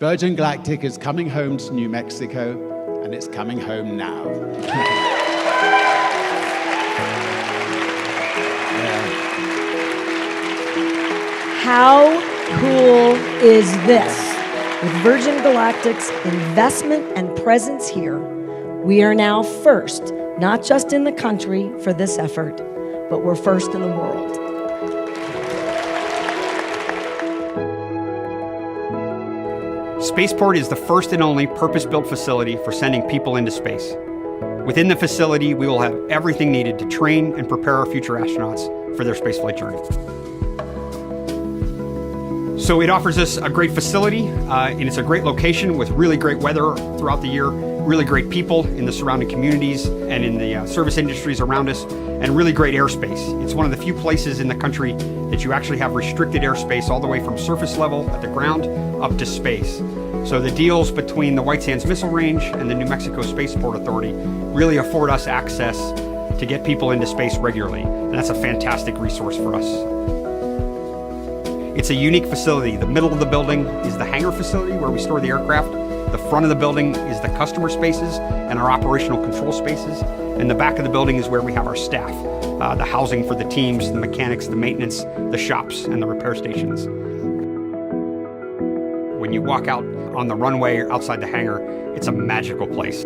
Virgin Galactic is coming home to New Mexico, and it's coming home now. How cool is this? With Virgin Galactic's investment and presence here, we are now first, not just in the country for this effort, but we're first in the world. Spaceport is the first and only purpose-built facility for sending people into space. Within the facility, we will have everything needed to train and prepare our future astronauts for their spaceflight journey. So it offers us a great facility, and it's a great location with really great weather throughout the year, really great people in the surrounding communities and in the service industries around us, and really great airspace. It's one of the few places in the country that you actually have restricted airspace all the way from surface level at the ground up to space. So the deals between the White Sands Missile Range and the New Mexico Spaceport Authority really afford us access to get people into space regularly, and that's a fantastic resource for us. It's a unique facility. The middle of the building is the hangar facility where we store the aircraft. The front of the building is the customer spaces and our operational control spaces. And the back of the building is where we have our staff, the housing for the teams, the mechanics, the maintenance, the shops, and the repair stations. When you walk out on the runway or outside the hangar, it's a magical place.